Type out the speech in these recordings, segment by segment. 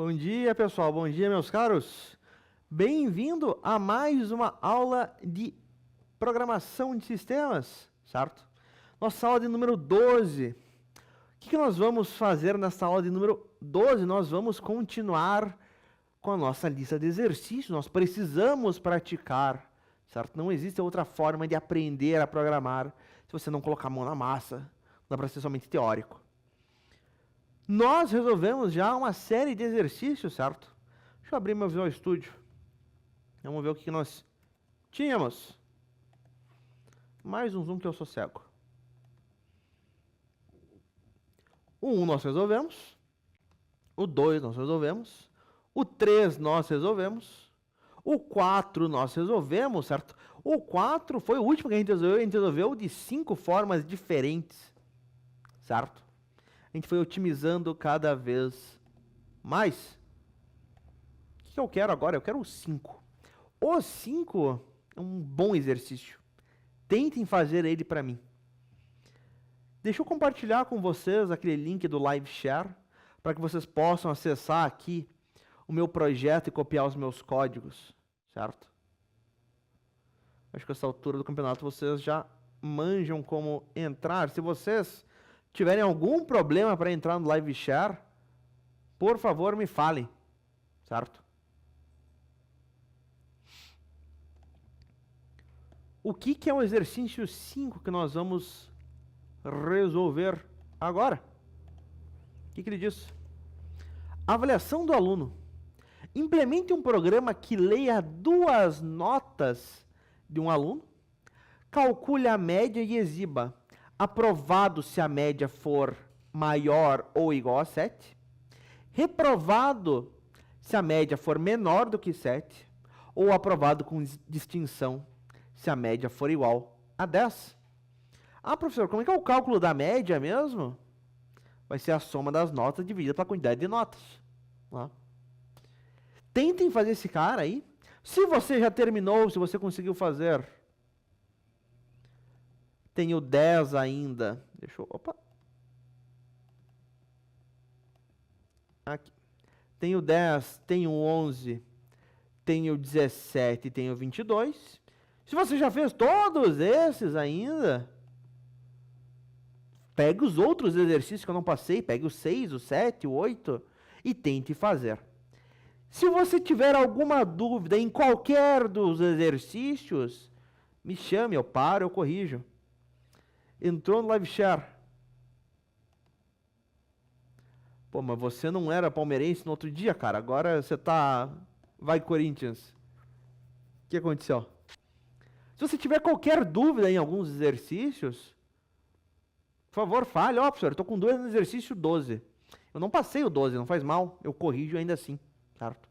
Bom dia, pessoal. Bom dia, meus caros. Bem-vindo a mais uma aula de programação de sistemas, certo? Nossa aula de número 12. O que nós vamos fazer nessa aula de número 12? Nós vamos continuar com a nossa lista de exercícios. Nós precisamos praticar, certo? Não existe outra forma de aprender a programar se você não colocar a mão na massa. Não dá para ser somente teórico. Nós resolvemos já uma série de exercícios, certo? Deixa eu abrir meu Visual Studio. Vamos ver o que nós tínhamos. Mais um zoom que eu sou cego. O 1 nós resolvemos. O 2 nós resolvemos. O 3 nós resolvemos. O 4 nós resolvemos, certo? O 4 foi o último que a gente resolveu de 5 formas diferentes, certo? A gente foi otimizando cada vez mais. O que eu quero agora? Eu quero o 5. O 5 é um bom exercício. Tentem fazer ele para mim. Deixa eu compartilhar com vocês aquele link do Live Share, para que vocês possam acessar aqui o meu projeto e copiar os meus códigos, certo? Acho que a essa altura do campeonato vocês já manjam como entrar. Se vocês tiverem algum problema para entrar no Live Share, por favor, me falem, certo? O que é o exercício 5 que nós vamos resolver agora? O que ele diz? Avaliação do aluno. Implemente um programa que leia 2 notas de um aluno, calcule a média e exiba aprovado se a média for maior ou igual a 7, reprovado se a média for menor do que 7, ou aprovado com distinção se a média for igual a 10. Ah, professor, como é que é o cálculo da média mesmo? Vai ser a soma das notas dividida pela quantidade de notas. Tá? Tentem fazer esse cara aí. Se você já terminou, se você conseguiu fazer, tenho 10 ainda. Deixa eu... Opa. Aqui. Tenho 10, tenho 11, tenho 17 e tenho 22. Se você já fez todos esses ainda, pegue os outros exercícios que eu não passei, pegue o 6, o 7, o 8 e tente fazer. Se você tiver alguma dúvida em qualquer dos exercícios, me chame, eu paro, eu corrijo. Entrou no Live Share. Pô, mas você não era palmeirense no outro dia, cara. Agora você tá... Vai, Corinthians. O que aconteceu? Se você tiver qualquer dúvida em alguns exercícios, por favor, fale. Ó, professor, eu tô com dúvida no exercício 12. Eu não passei o 12, não faz mal. Eu corrijo ainda assim, certo?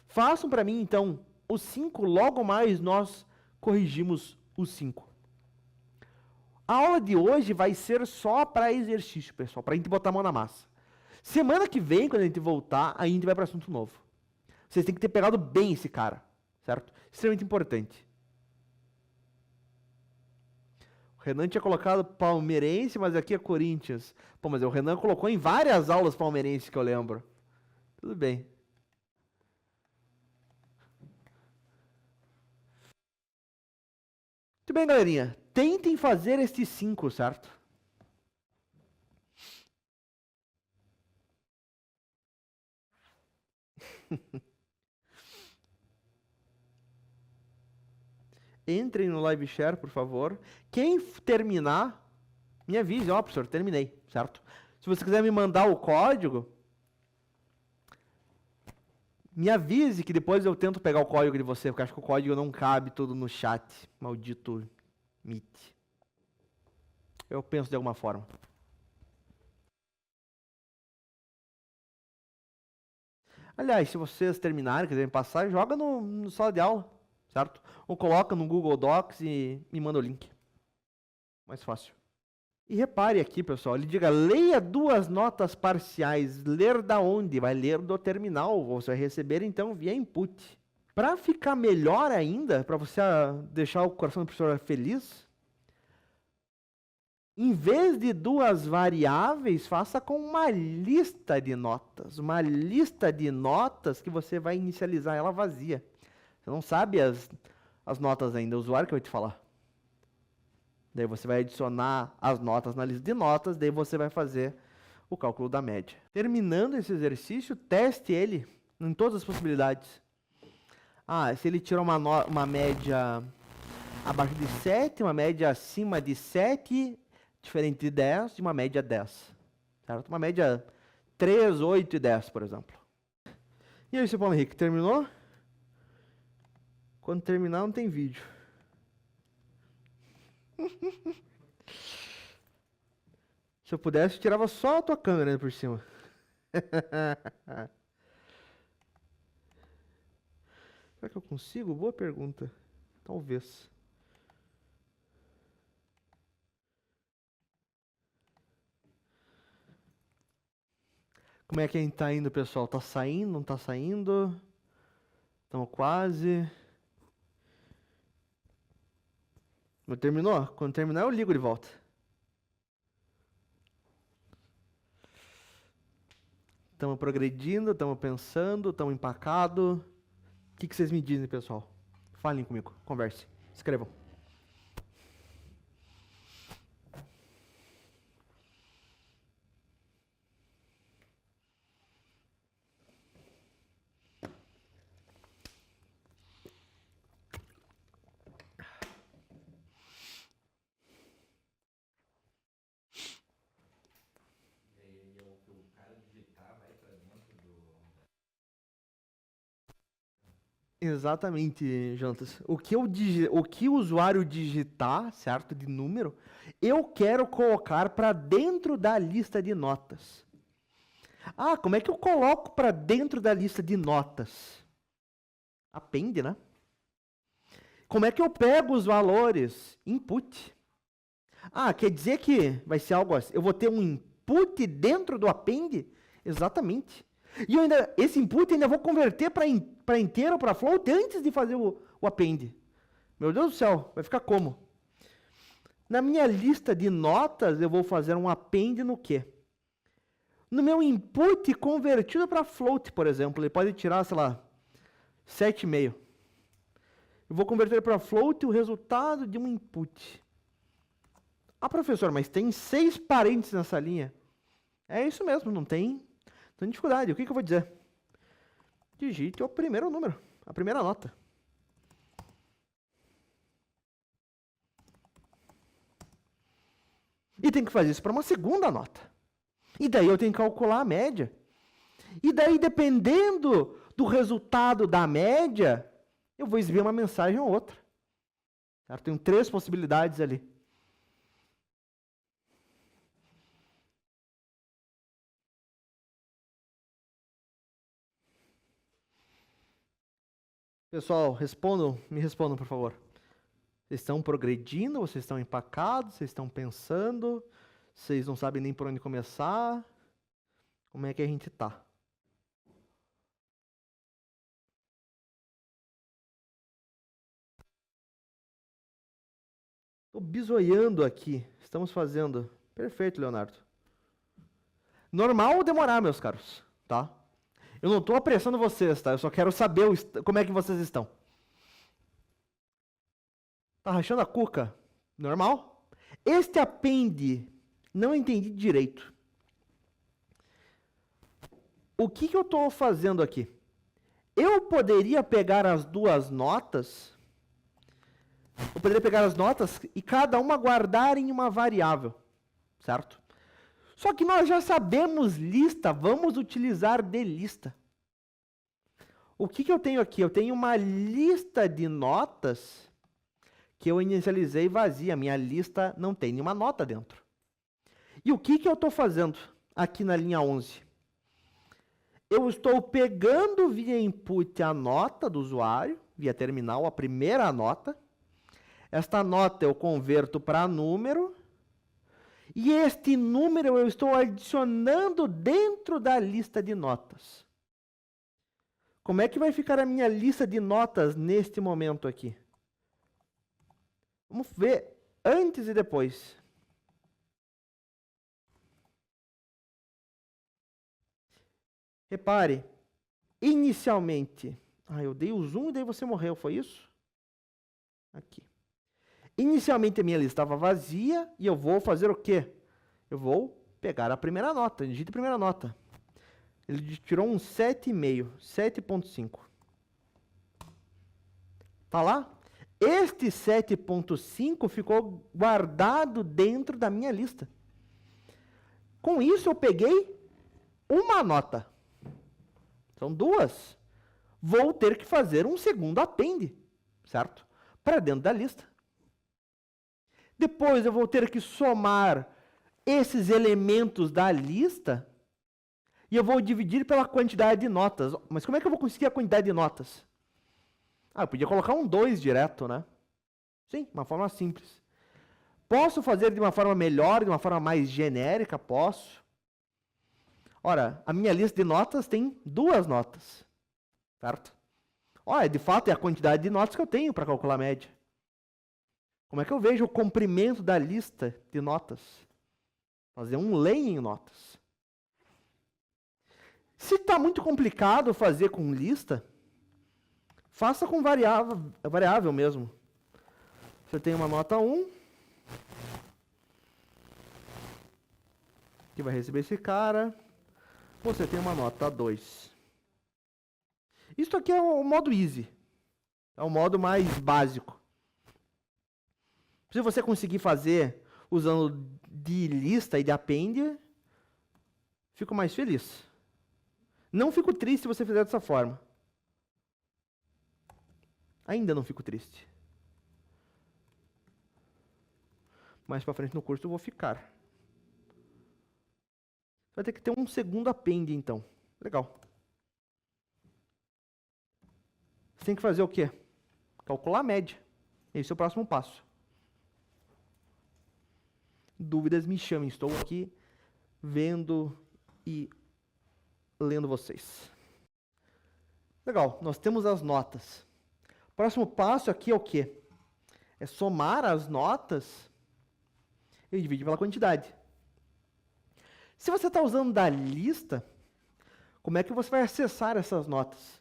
Façam para mim, então, o 5. Logo mais nós corrigimos o 5. A aula de hoje vai ser só para exercício, pessoal, para a gente botar a mão na massa. Semana que vem, quando a gente voltar, aí a gente vai para assunto novo. Vocês têm que ter pegado bem esse cara, certo? Extremamente importante. O Renan tinha colocado palmeirense, mas aqui é Corinthians. Pô, mas o Renan colocou em várias aulas palmeirense que eu lembro. Tudo bem. Muito bem, galerinha. Tentem fazer estes 5, certo? Entrem no Live Share, por favor. Quem terminar, me avise. Ó, professor, terminei, certo? Se você quiser me mandar o código, me avise que depois eu tento pegar o código de você, porque acho que o código não cabe tudo no chat. Maldito Meet. Eu penso de alguma forma. Aliás, se vocês terminarem, quiserem passar, joga no sala de aula, certo? Ou coloca no Google Docs e me manda o link. Mais fácil. E repare aqui, pessoal, ele diga, leia 2 notas parciais. Ler da onde? Vai ler do terminal. Você vai receber, então, via input. Para ficar melhor ainda, para você deixar o coração do professor feliz, Em vez de duas variáveis, faça com uma lista de notas. Uma lista de notas que você vai inicializar ela vazia. Você não sabe as notas ainda, o usuário que vai te falar. Daí você vai adicionar as notas na lista de notas, daí você vai fazer o cálculo da média. Terminando esse exercício, teste ele em todas as possibilidades. Se ele tira uma média abaixo de 7, uma média acima de 7, diferente de 10, e uma média 10. Certo? Uma média 3, 8 e 10, por exemplo. E aí, seu Paulo Henrique, terminou? Quando terminar, não tem vídeo. Se eu pudesse, eu tirava só a tua câmera, né, por cima. Será que eu consigo? Boa pergunta. Talvez. Como é que a gente tá indo, pessoal? Tá saindo? Não tá saindo? Estamos quase. Terminou? Quando terminar, eu ligo de volta. Estamos progredindo, estamos pensando, estamos empacados. O que vocês me dizem, pessoal? Falem comigo, conversem, escrevam. Exatamente, Jantas. O que o usuário digitar, certo, de número, eu quero colocar para dentro da lista de notas. Como é que eu coloco para dentro da lista de notas? Append, né? Como é que eu pego os valores? Input. Quer dizer que vai ser algo assim. Eu vou ter um input dentro do append? Exatamente. E esse input ainda vou converter para inteiro ou para float antes de fazer o append. Meu Deus do céu, vai ficar como? Na minha lista de notas, eu vou fazer um append no quê? No meu input convertido para float, por exemplo. Ele pode tirar, sei lá, 7,5. Eu vou converter para float o resultado de um input. Professor, mas tem 6 parênteses nessa linha. É isso mesmo, não tem dificuldade. O que eu vou dizer? Digite o primeiro número, a primeira nota. E tem que fazer isso para uma segunda nota. E daí eu tenho que calcular a média. E daí, dependendo do resultado da média, eu vou exibir uma mensagem ou outra. Certo? Tenho 3 possibilidades ali. Pessoal, me respondam, por favor. Vocês estão progredindo? Vocês estão empacados? Vocês estão pensando? Vocês não sabem nem por onde começar? Como é que a gente tá? Estou bisoiando aqui. Estamos fazendo. Perfeito, Leonardo. Normal ou demorar, meus caros, tá? Eu não estou apressando vocês, tá? Eu só quero saber como é que vocês estão. Tá rachando a cuca? Normal? Este append, não entendi direito. O que eu estou fazendo aqui? Eu poderia pegar as duas notas. Eu poderia pegar as notas e cada uma guardar em uma variável, certo? Só que nós já sabemos lista, vamos utilizar de lista. O que eu tenho aqui? Eu tenho uma lista de notas que eu inicializei vazia. Minha lista não tem nenhuma nota dentro. E o que eu estou fazendo aqui na linha 11? Eu estou pegando via input a nota do usuário, via terminal, a primeira nota. Esta nota eu converto para número. E este número eu estou adicionando dentro da lista de notas. Como é que vai ficar a minha lista de notas neste momento aqui? Vamos ver antes e depois. Repare, inicialmente... Ah, eu dei o zoom e daí você morreu, foi isso? Aqui. Inicialmente a minha lista estava vazia e eu vou fazer o quê? Eu vou pegar a primeira nota, digite a primeira nota. Ele tirou um 7,5, 7,5. Tá lá? Este 7,5 ficou guardado dentro da minha lista. Com isso eu peguei uma nota. São duas. Vou ter que fazer um segundo append, certo? Para dentro da lista. Depois eu vou ter que somar esses elementos da lista e eu vou dividir pela quantidade de notas. Mas como é que eu vou conseguir a quantidade de notas? Ah, eu podia colocar um 2 direto, né? Sim, uma forma simples. Posso fazer de uma forma melhor, de uma forma mais genérica? Posso. Ora, a minha lista de notas tem 2 notas, certo? Olha, de fato é a quantidade de notas que eu tenho para calcular a média. Como é que eu vejo o comprimento da lista de notas? Fazer um len em notas. Se está muito complicado fazer com lista, faça com variável mesmo. Você tem uma nota 1, que vai receber esse cara. Você tem uma nota 2. Isso aqui é o modo easy. É o modo mais básico. Se você conseguir fazer usando de lista e de append, fico mais feliz. Não fico triste se você fizer dessa forma. Ainda não fico triste. Mais para frente no curso eu vou ficar. Vai ter que ter um segundo append, então. Legal. Você tem que fazer o quê? Calcular a média. Esse é o próximo passo. Dúvidas, me chamem. Estou aqui vendo e lendo vocês. Legal, nós temos as notas. O próximo passo aqui é o quê? É somar as notas e dividir pela quantidade. Se você está usando da lista, como é que você vai acessar essas notas?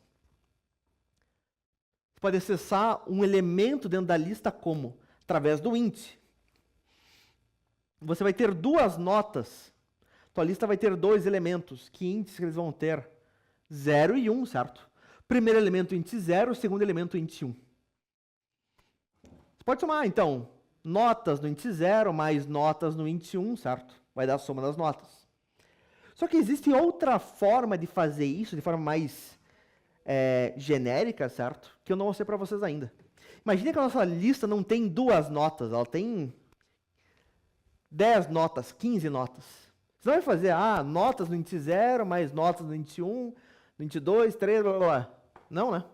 Você pode acessar um elemento dentro da lista como? Através do índice. Você vai ter 2 notas. Tua lista vai ter 2 elementos. Que índices eles vão ter? 0 e 1, certo? Primeiro elemento índice 0, segundo elemento índice 1. Você pode somar, então, notas no índice 0 mais notas no índice 1, certo? Vai dar a soma das notas. Só que existe outra forma de fazer isso, de forma mais genérica, certo? Que eu não mostrei para vocês ainda. Imagina que a nossa lista não tem 2 notas, ela tem 10 notas, 15 notas. Você não vai fazer, notas no índice 0, mais notas no índice 1, no índice 2, 3, blá, blá, blá. Não, né?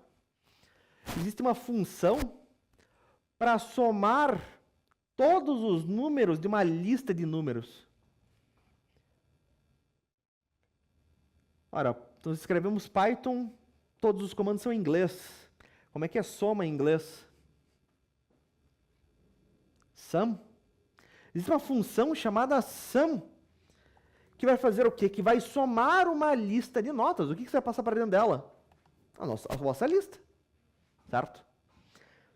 Existe uma função para somar todos os números de uma lista de números. Ora, nós escrevemos Python, todos os comandos são em inglês. Como é que é soma em inglês? Sum. Existe uma função chamada sum, que vai fazer o quê? Que vai somar uma lista de notas. O que você vai passar para dentro dela? A nossa lista, certo?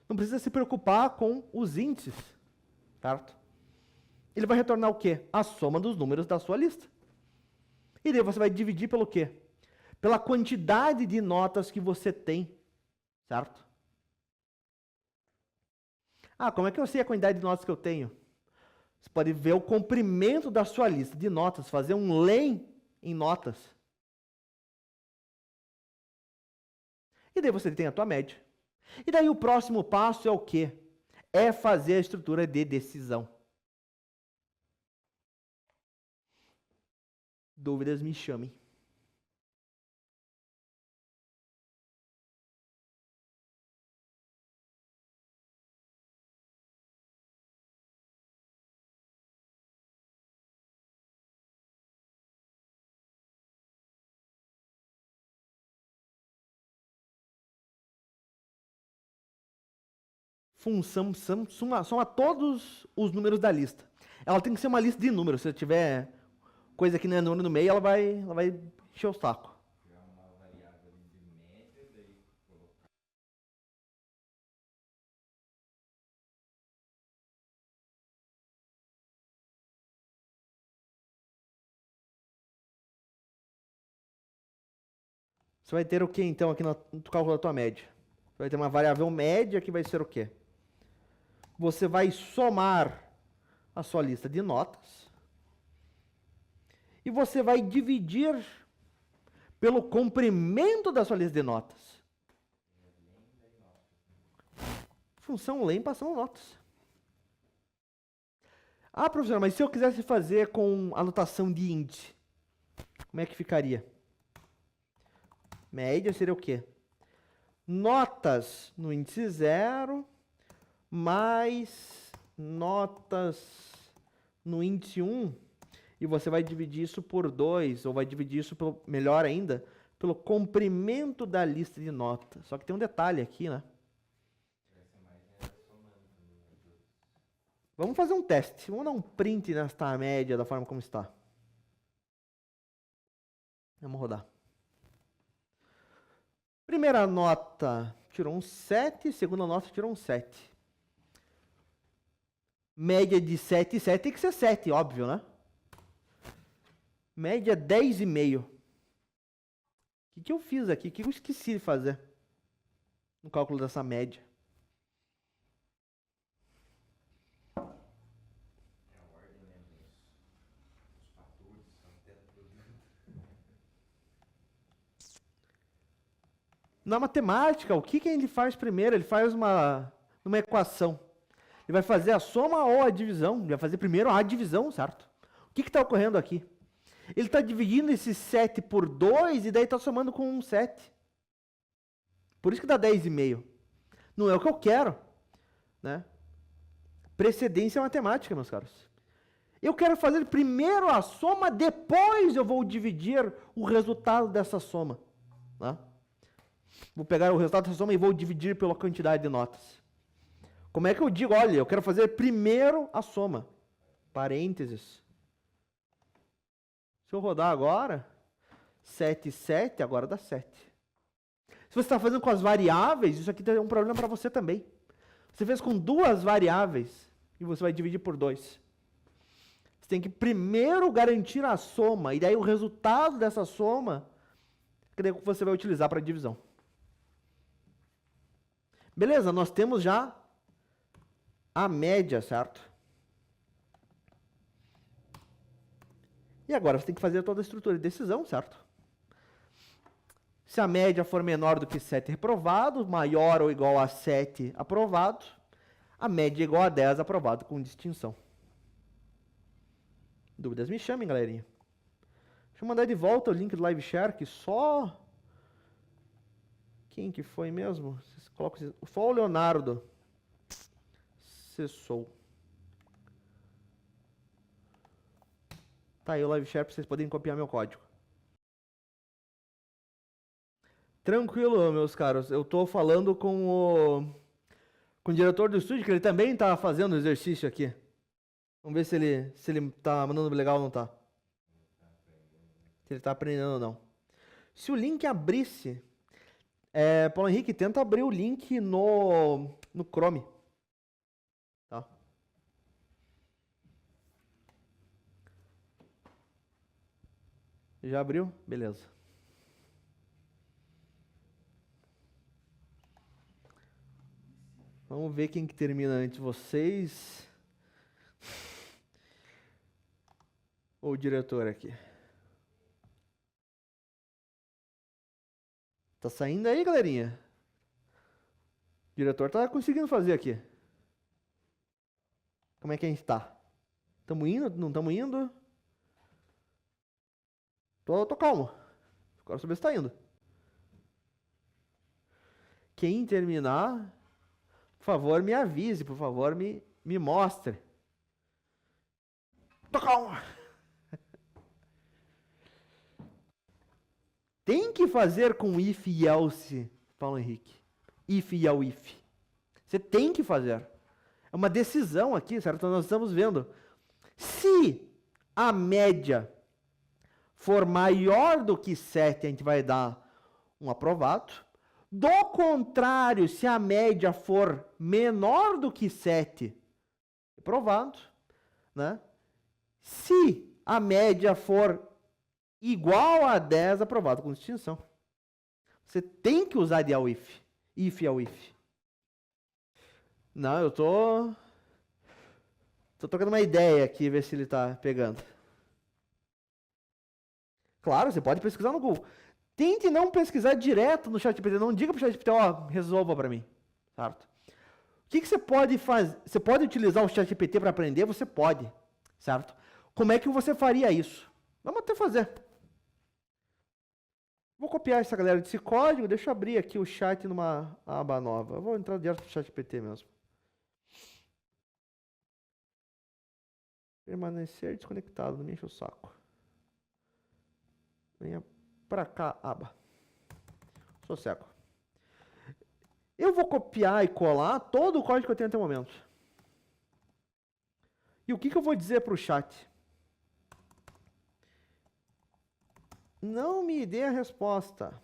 Não precisa se preocupar com os índices, certo? Ele vai retornar o quê? A soma dos números da sua lista. E daí você vai dividir pelo quê? Pela quantidade de notas que você tem, certo? Como é que eu sei a quantidade de notas que eu tenho? Você pode ver o comprimento da sua lista de notas, fazer um len em notas. E daí você tem a tua média. E daí o próximo passo é o quê? É fazer a estrutura de decisão. Dúvidas, me chamem. Função soma todos os números da lista. Ela tem que ser uma lista de números. Se tiver coisa que não é número no meio, ela vai encher o saco. Você vai ter o que, então, aqui no cálculo da tua média? Você vai ter uma variável média que vai ser o quê? Você vai somar a sua lista de notas e você vai dividir pelo comprimento da sua lista de notas. Função lem passando notas. Ah, professor, mas se eu quisesse fazer com anotação de índice, como é que ficaria? Média seria o quê? Notas no índice 0 mais notas no índice 1, e você vai dividir isso por 2, ou vai dividir isso, melhor ainda, pelo comprimento da lista de notas. Só que tem um detalhe aqui, né? Vamos fazer um teste. Vamos dar um print nesta média da forma como está. Vamos rodar. Primeira nota tirou um 7, segunda nota tirou um 7. Média de 7 e 7 tem que ser 7, óbvio, né? Média 10,5. O que eu fiz aqui? O que eu esqueci de fazer no cálculo dessa média? Na matemática, o que a gente faz primeiro? Ele faz uma equação. Ele vai fazer a soma ou a divisão. Ele vai fazer primeiro a divisão, certo? O que está ocorrendo aqui? Ele está dividindo esse 7 por 2 e daí está somando com um 7. Por isso que dá 10,5. Não é o que eu quero, né? Precedência matemática, meus caros. Eu quero fazer primeiro a soma, depois eu vou dividir o resultado dessa soma. Né? Vou pegar o resultado dessa soma e vou dividir pela quantidade de notas. Como é que eu digo? Olha, eu quero fazer primeiro a soma. Parênteses. Se eu rodar agora, 7 e 7, agora dá 7. Se você está fazendo com as variáveis, isso aqui é um problema para você também. Você fez com duas variáveis e você vai dividir por 2. Você tem que primeiro garantir a soma, e daí o resultado dessa soma que você vai utilizar para a divisão. Beleza, nós temos já a média, certo? E agora você tem que fazer toda a estrutura de decisão, certo? Se a média for menor do que 7 reprovado, maior ou igual a 7 aprovado, a média é igual a 10 aprovado com distinção. Dúvidas me chamem, galerinha. Deixa eu mandar de volta o link do Live Share, que só... Quem que foi mesmo? Só o Leonardo cessou. Tá aí o Live Share para vocês poderem copiar meu código. Tranquilo, meus caros. Eu tô falando com o diretor do estúdio, que ele também tá fazendo o exercício aqui. Vamos ver se ele tá mandando legal ou não tá. Se ele tá aprendendo ou não. Se o link abrisse... Paulo Henrique, tenta abrir o link no Chrome. Tá? Já abriu? Beleza. Vamos ver quem que termina antes, vocês ou o diretor aqui. Tá saindo aí, galerinha? O diretor tá conseguindo fazer aqui. Como é que a gente tá? Tamo indo? Não tamo indo? Tô calmo. Quero saber se tá indo. Quem terminar, por favor, me avise. Por favor, me mostre. Tô calmo. Tem que fazer com if e else, Paulo Henrique. If e if. Você tem que fazer. É uma decisão aqui, certo? Nós estamos vendo. Se a média for maior do que 7, a gente vai dar um aprovado. Do contrário, se a média for menor do que 7, aprovado. Né? Se a média for igual a 10, aprovado com distinção. Você tem que usar ideal if. If é o if. Não, eu tô trocando uma ideia aqui, ver se ele tá pegando. Claro, você pode pesquisar no Google. Tente não pesquisar direto no ChatGPT. Não diga pro ChatGPT, ó, resolva para mim. Certo? O que você pode fazer? Você pode utilizar o ChatGPT para aprender? Você pode. Certo? Como é que você faria isso? Vamos até fazer. Vou copiar essa galera desse código. Deixa eu abrir aqui o chat numa aba nova. Eu vou entrar direto pro ChatGPT mesmo. Permanecer desconectado. Não me enche o saco. Venha para cá, aba. Sou cego. Eu vou copiar e colar todo o código que eu tenho até o momento. E o que eu vou dizer para o chat? Não me dê a resposta.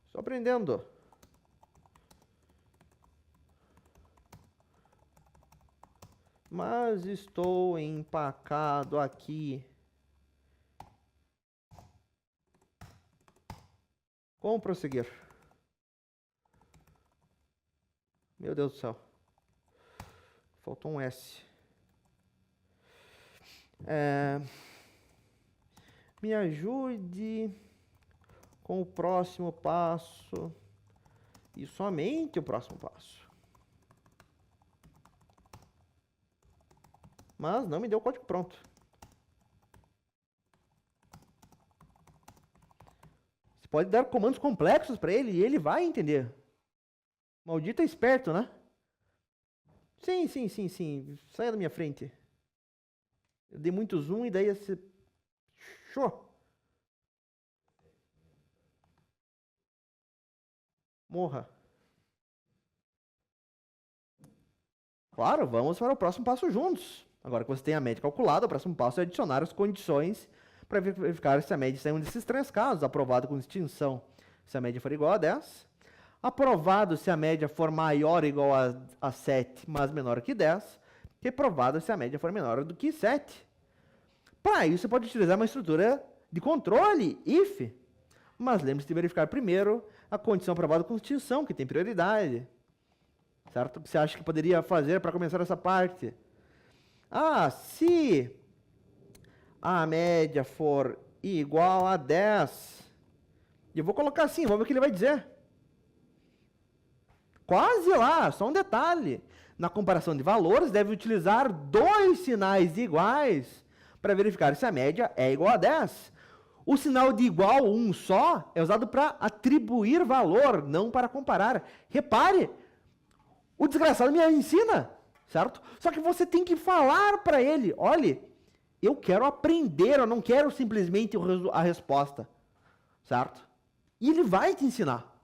Estou aprendendo. Mas estou empacado aqui. Como prosseguir? Meu Deus do céu. Faltou um S. Me ajude com o próximo passo. E somente o próximo passo. Mas não me deu o código pronto. Você pode dar comandos complexos para ele e ele vai entender. Maldito é esperto, né? Sim. Saia da minha frente. Eu dei muito zoom e daí você... Show! Morra. Claro, vamos para o próximo passo juntos. Agora que você tem a média calculada, o próximo passo é adicionar as condições para verificar se a média está em um desses três casos. Aprovado com distinção se a média for igual a 10. Aprovado se a média for maior ou igual a 7, mas menor que 10. Reprovado se a média for menor do que 7. Para isso, você pode utilizar uma estrutura de controle, if. Mas lembre-se de verificar primeiro a condição aprovada com distinção, que tem prioridade. Certo? O que você acha que poderia fazer para começar essa parte? Se a média for igual a 10, eu vou colocar assim, vamos ver o que ele vai dizer. Quase lá, só um detalhe. Na comparação de valores, deve utilizar dois sinais iguais para verificar se a média é igual a 10. O sinal de igual, um só, é usado para atribuir valor, não para comparar. Repare, o desgraçado me ensina, certo? Só que você tem que falar para ele, olha, eu quero aprender, eu não quero simplesmente a resposta, certo? E ele vai te ensinar.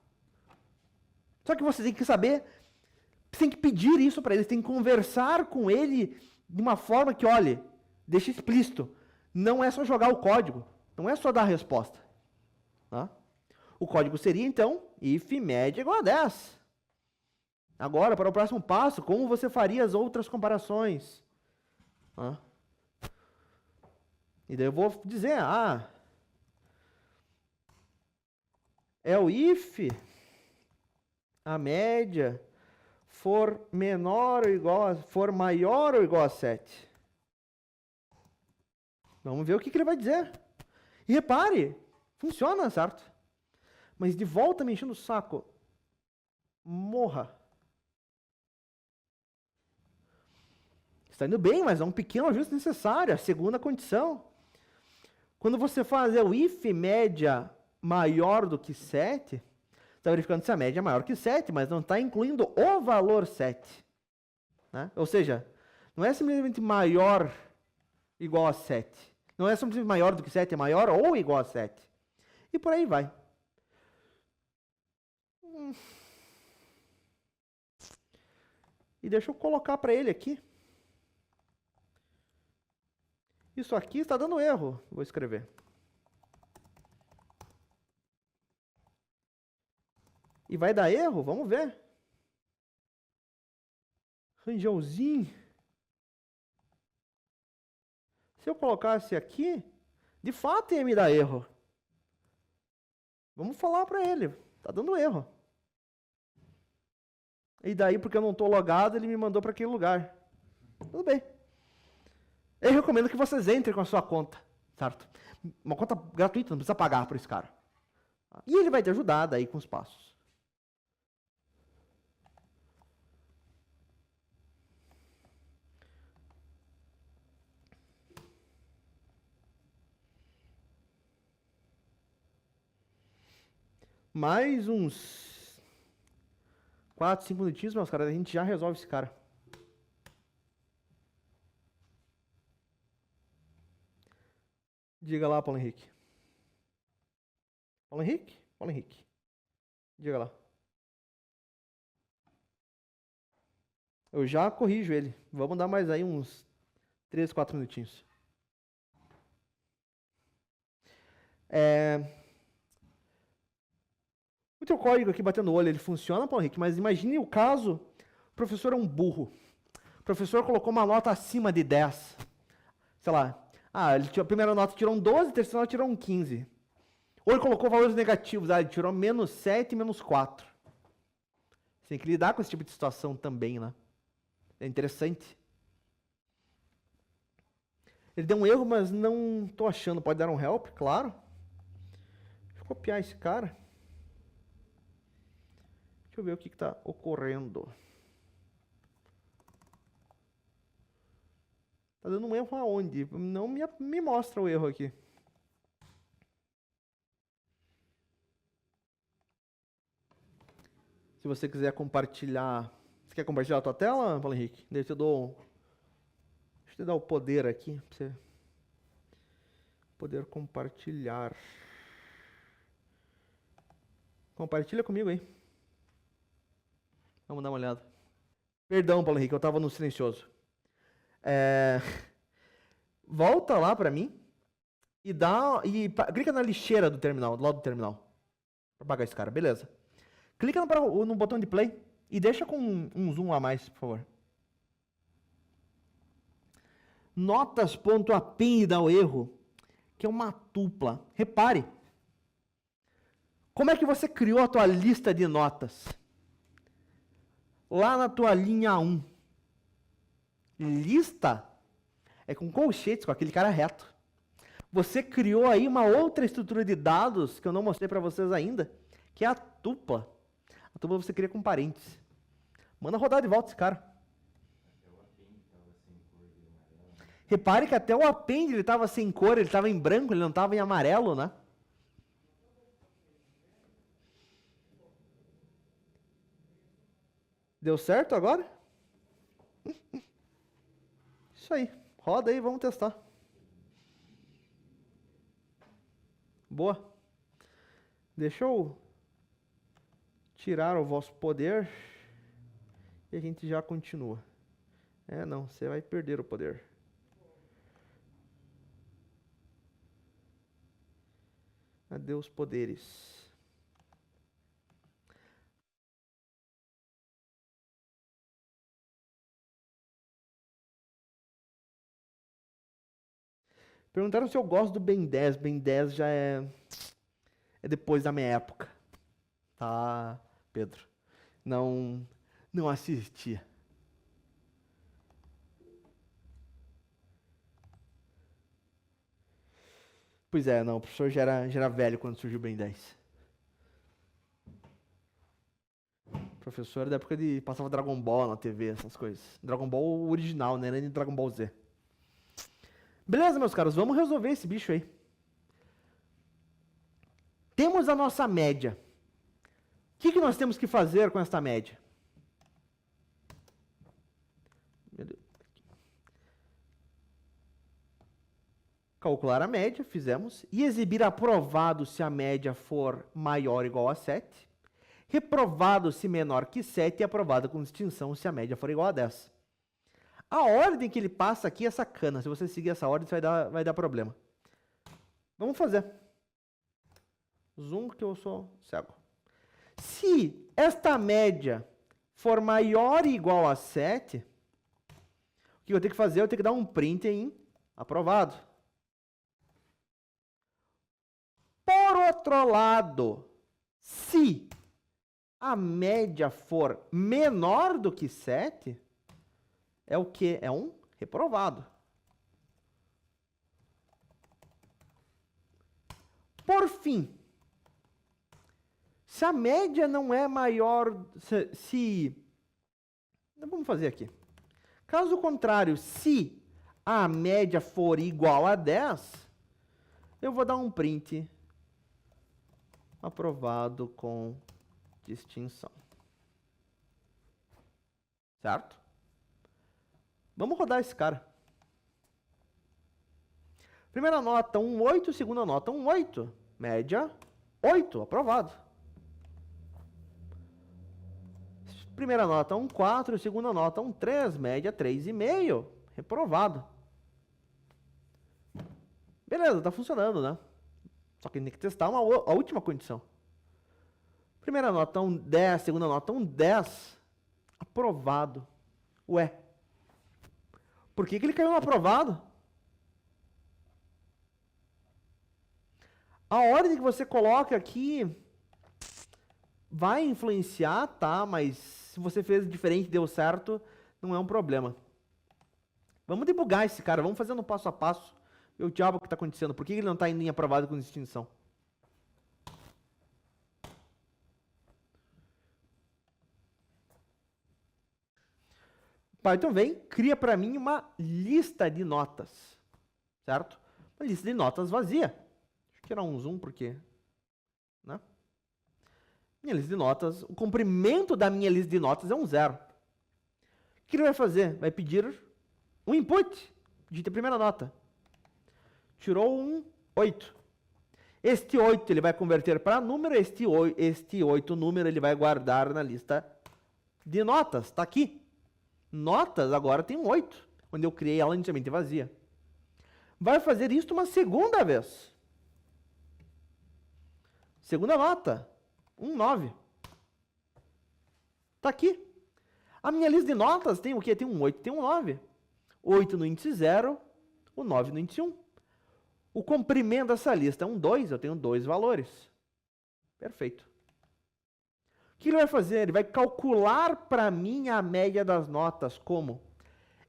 Só que você tem que saber, você tem que pedir isso para ele, você tem que conversar com ele de uma forma que, olha, deixa explícito, não é só jogar o código, não é só dar a resposta. Tá? O código seria, então, if média igual a 10. Agora, para o próximo passo, como você faria as outras comparações? E daí eu vou dizer, é o if a média for menor ou igual for maior ou igual a 7. Vamos ver o que ele vai dizer. E repare, funciona, certo? Mas de volta me enchendo o saco. Morra. Está indo bem, mas é um pequeno ajuste necessário. A segunda condição. Quando você fazer o if média maior do que 7, está verificando se a média é maior que 7, mas não está incluindo o valor 7. Né? Ou seja, não é simplesmente maior igual a 7. Não é simplesmente maior do que 7, é maior ou igual a 7. E por aí vai. E deixa eu colocar para ele aqui. Isso aqui está dando erro. Vou escrever. E vai dar erro? Vamos ver. Rangelzinho. Se eu colocasse aqui, de fato ia me dar erro. Vamos falar para ele. Tá dando erro. E daí, porque eu não tô logado, ele me mandou para aquele lugar. Tudo bem. Eu recomendo que vocês entrem com a sua conta, certo? Uma conta gratuita, não precisa pagar por esse cara. E ele vai te ajudar daí com os passos. Mais uns 4, 5 minutinhos, meus caras, a gente já resolve esse cara. Diga lá, Paulo Henrique. Paulo Henrique? Paulo Henrique. Diga lá. Eu já corrijo ele. Vamos dar mais aí uns 3, 4 minutinhos. O teu código aqui batendo o olho, ele funciona, Paulo Henrique, mas imagine o caso, o professor é um burro. O professor colocou uma nota acima de 10. Sei lá. A primeira nota tirou um 12, a terceira nota tirou um 15. Ou ele colocou valores negativos, ele tirou menos 7 e menos 4. Você tem que lidar com esse tipo de situação também, né? É interessante. Ele deu um erro, mas não tô achando. Pode dar um help, claro. Deixa eu copiar esse cara. Deixa eu ver o que está ocorrendo. Tá dando um erro aonde? Não me mostra o erro aqui. Se você quiser compartilhar... Você quer compartilhar a tua tela, Paulo Henrique? Deixa eu te dar o poder aqui, pra você poder compartilhar. Compartilha comigo aí. Vamos dar uma olhada. Perdão, Paulo Henrique, eu tava no silencioso. Volta lá pra mim e clica na lixeira do terminal, do lado do terminal. Pra apagar esse cara, beleza. Clica no botão de play e deixa com um zoom a mais, por favor. Notas.append dá o erro, que é uma tupla. Repare. Como é que você criou a tua lista de notas? Lá na tua linha 1. Lista é com colchetes, com aquele cara reto. Você criou aí uma outra estrutura de dados que eu não mostrei para vocês ainda, que é a tupla. A tupla você cria com parênteses. Manda rodar de volta esse cara. Repare que até o append ele estava sem cor, ele estava em branco, ele não estava em amarelo, né? Deu certo agora? Isso aí. Roda aí, vamos testar. Boa. Deixa eu tirar o vosso poder e a gente já continua. Não, você vai perder o poder. Adeus poderes. Perguntaram se eu gosto do Ben 10. Ben 10 já é depois da minha época. Tá, Pedro? Não assistia. Pois é, não, o professor já era velho quando surgiu o Ben 10. Professor da época de passava Dragon Ball na TV, essas coisas. Dragon Ball original, né? Nem Dragon Ball Z. Beleza, meus caros, vamos resolver esse bicho aí. Temos a nossa média. O que nós temos que fazer com esta média? Meu Deus. Calcular a média, fizemos. E exibir aprovado se a média for maior ou igual a 7. Reprovado se menor que 7 e aprovado com distinção se a média for igual a 10. A ordem que ele passa aqui é sacana. Se você seguir essa ordem, vai dar problema. Vamos fazer. Zoom, que eu sou cego. Se esta média for maior ou igual a 7, o que eu tenho que fazer? Eu tenho que dar um print em aprovado. Por outro lado, se a média for menor do que 7, é o quê? É um reprovado. Por fim, se a média não é maior, vamos fazer aqui. Caso contrário, se a média for igual a 10, eu vou dar um print aprovado com distinção. Certo? Vamos rodar esse cara. Primeira nota, 1,8. Segunda nota, 1,8. Média, 8. Aprovado. Primeira nota, 1,4. Segunda nota, 1,3. Média, 3,5. Reprovado. Beleza, tá funcionando, né? Só que tem que testar a última condição. Primeira nota, 1,10. Segunda nota, 1,10. Aprovado. Ué. Por que ele caiu no aprovado? A ordem que você coloca aqui vai influenciar, tá? Mas se você fez diferente e deu certo, não é um problema. Vamos debugar esse cara, vamos fazendo passo a passo. Ver o diabo que está acontecendo. Por que ele não está em aprovado com distinção? Python vem, cria para mim uma lista de notas. Certo? Uma lista de notas vazia. Deixa eu tirar um zoom porque... né? Minha lista de notas, o comprimento da minha lista de notas é um 0. O que ele vai fazer? Vai pedir um input. Digita a primeira nota. Tirou um 8. Este 8 ele vai converter para número, este 8 número ele vai guardar na lista de notas. Está aqui. Notas agora tem um 8, onde eu criei ela inicialmente vazia. Vai fazer isso uma segunda vez. Segunda nota, um 9. Está aqui. A minha lista de notas tem o quê? Tem um 8, tem um 9. 8 no índice 0, o 9 no índice 1. O comprimento dessa lista é um 2, eu tenho 2 valores. Perfeito. O que ele vai fazer? Ele vai calcular para mim a média das notas. Como?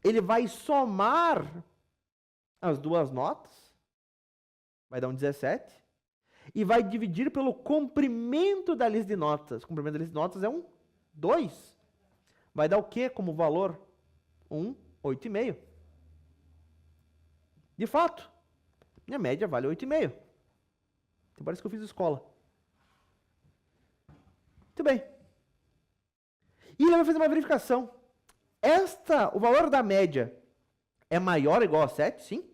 Ele vai somar as duas notas, vai dar um 17, e vai dividir pelo comprimento da lista de notas. O comprimento da lista de notas é um 2. Vai dar o quê como valor? 8,5. De fato, minha média vale 8,5. Então parece que eu fiz escola. Muito bem. E ele vai fazer uma verificação. O valor da média é maior ou igual a 7? Sim.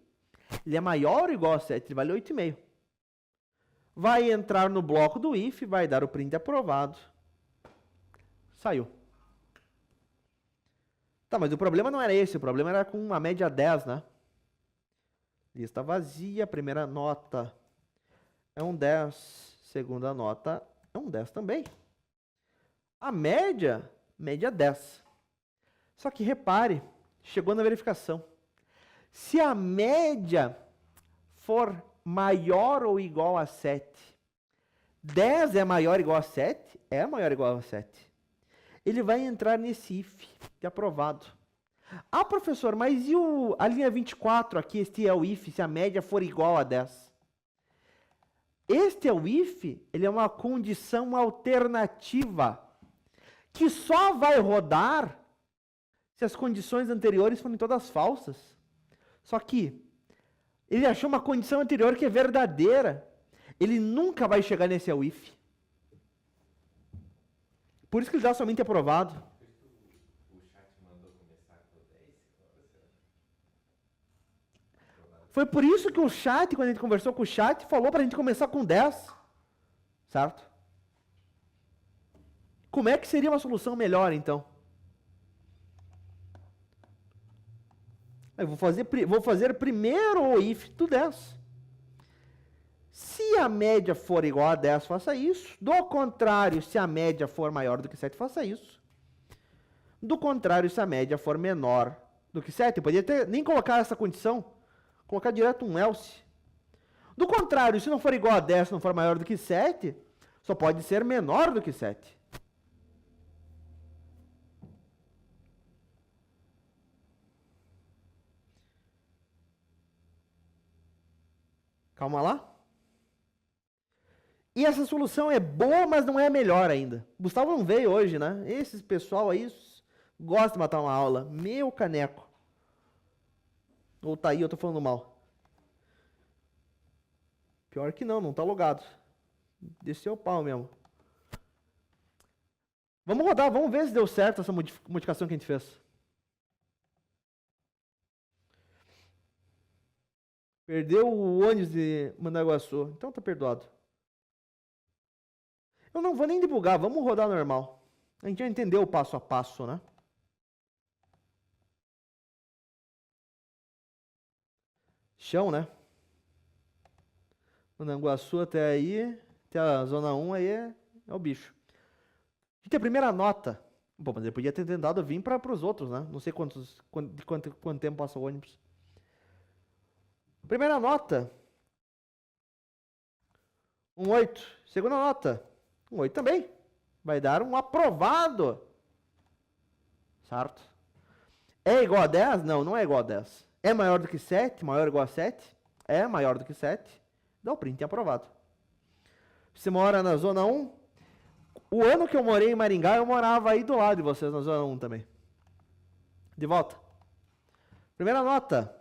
Ele é maior ou igual a 7? Ele vale 8,5. Vai entrar no bloco do if, vai dar o print aprovado. Saiu. Tá, mas o problema não era esse. O problema era com a média 10, né? Lista vazia, primeira nota é um 10, segunda nota é um 10 também. A média 10. Só que repare, chegou na verificação. Se a média for maior ou igual a 7, 10 é maior ou igual a 7? É maior ou igual a 7. Ele vai entrar nesse if de aprovado. Ah, professor, mas e a linha 24 aqui, este é o if, se a média for igual a 10? Este é o if, ele é uma condição alternativa, que só vai rodar se as condições anteriores forem todas falsas. Só que ele achou uma condição anterior que é verdadeira. Ele nunca vai chegar nesse if. Por isso que ele dá somente aprovado. Foi por isso que o chat, quando a gente conversou com o chat, falou para a gente começar com 10. Certo? Como é que seria uma solução melhor, então? Eu vou fazer primeiro o if do 10. Se a média for igual a 10, faça isso. Do contrário, se a média for maior do que 7, faça isso. Do contrário, se a média for menor do que 7, eu poderia nem colocar essa condição, colocar direto um else. Do contrário, se não for igual a 10, se não for maior do que 7, só pode ser menor do que 7. Calma lá. E essa solução é boa, mas não é a melhor ainda. Gustavo não veio hoje, né? Esse pessoal aí gosta de matar uma aula. Meu caneco. Ou tá aí, eu tô falando mal. Pior que não tá logado. Desceu o pau mesmo. Vamos rodar, vamos ver se deu certo essa modificação que a gente fez. Perdeu o ônibus de Mandaguaçu. Então tá perdoado. Eu não vou nem debugar, vamos rodar normal. A gente já entendeu o passo a passo, né? Chão, né? Mandaguaçu até aí, até a zona 1 aí é o bicho. Gente, a primeira nota. Bom, mas ele podia ter tentado vir para os outros, né? Não sei quanto tempo passa o ônibus. Primeira nota. 8. Segunda nota. 8 também. Vai dar um aprovado. Certo? É igual a 10? Não, não é igual a 10. É maior do que 7? Maior ou igual a 7? É maior do que 7. Dá o print em aprovado. Você mora na zona 1? O ano que eu morei em Maringá, eu morava aí do lado de vocês, na zona 1 também. De volta. Primeira nota.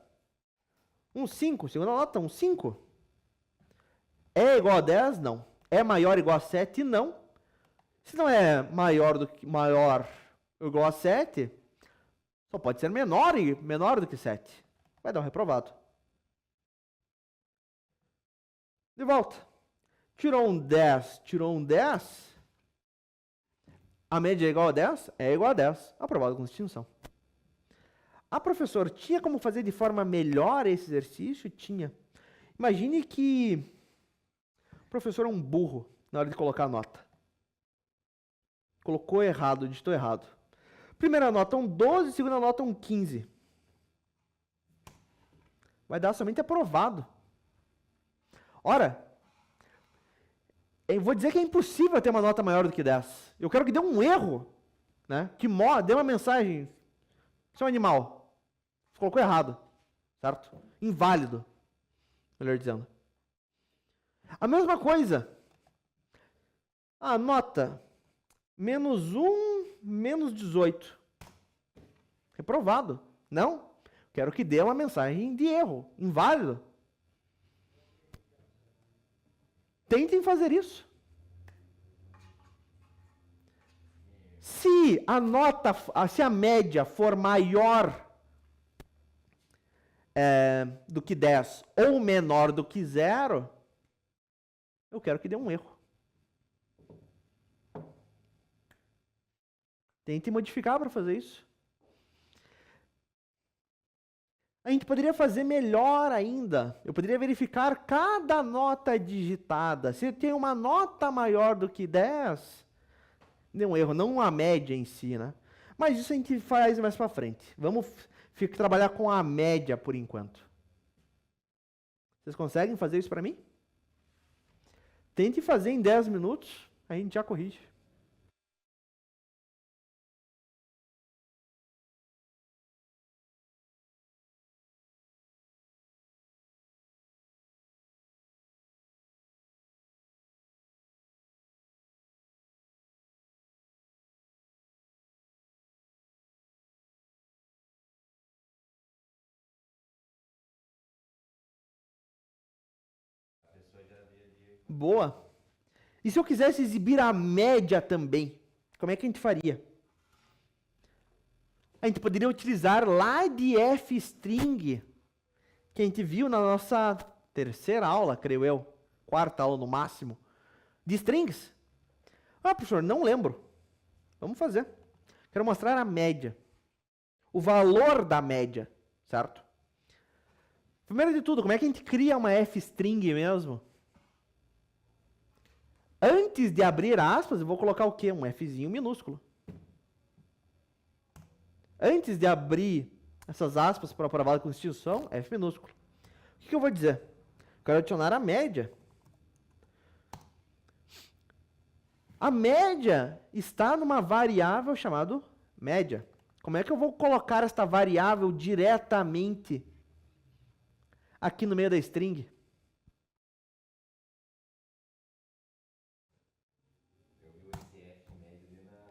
5. Segunda nota, 5. É igual a 10? Não. É maior ou igual a 7? Não. Se não é maior ou igual a 7, só pode ser menor do que 7. Vai dar um reprovado. De volta. Tirou um 10, tirou um 10. A média é igual a 10? É igual a 10. Aprovado com distinção. Ah, professor, tinha como fazer de forma melhor esse exercício? Tinha. Imagine que o professor é um burro na hora de colocar a nota. Colocou errado, digitou errado. Primeira nota 12, segunda nota 15. Vai dar somente aprovado. Ora, eu vou dizer que é impossível ter uma nota maior do que 10. Eu quero que dê um erro, né? Que dê uma mensagem. Você é um animal. Você colocou errado. Certo? Inválido. Melhor dizendo. A mesma coisa. A nota -1, -18. Reprovado. Não? Quero que dê uma mensagem de erro. Inválido. Tentem fazer isso. Se a média for maior do que 10 ou menor do que 0, eu quero que dê um erro. Tente modificar para fazer isso. A gente poderia fazer melhor ainda. Eu poderia verificar cada nota digitada. Se tem uma nota maior do que 10, deu um erro, não a média em si, né? Mas isso a gente faz mais para frente. Vamos trabalhar com a média por enquanto. Vocês conseguem fazer isso para mim? Tente fazer em 10 minutos, a gente já corrige. Boa. E se eu quisesse exibir a média também, como é que a gente faria? A gente poderia utilizar lá de f-string, que a gente viu na nossa terceira aula, creio eu, quarta aula no máximo, de strings. Ah, professor, não lembro. Vamos fazer. Quero mostrar a média. O valor da média, certo? Primeiro de tudo, como é que a gente cria uma f-string mesmo? Antes de abrir aspas, eu vou colocar o quê? Um Fzinho minúsculo. Antes de abrir essas aspas para aprovado com distinção, F minúsculo. O que eu vou dizer? Quero adicionar a média. A média está numa variável chamada média. Como é que eu vou colocar esta variável diretamente aqui no meio da string? Eu vi esse F médio ali numa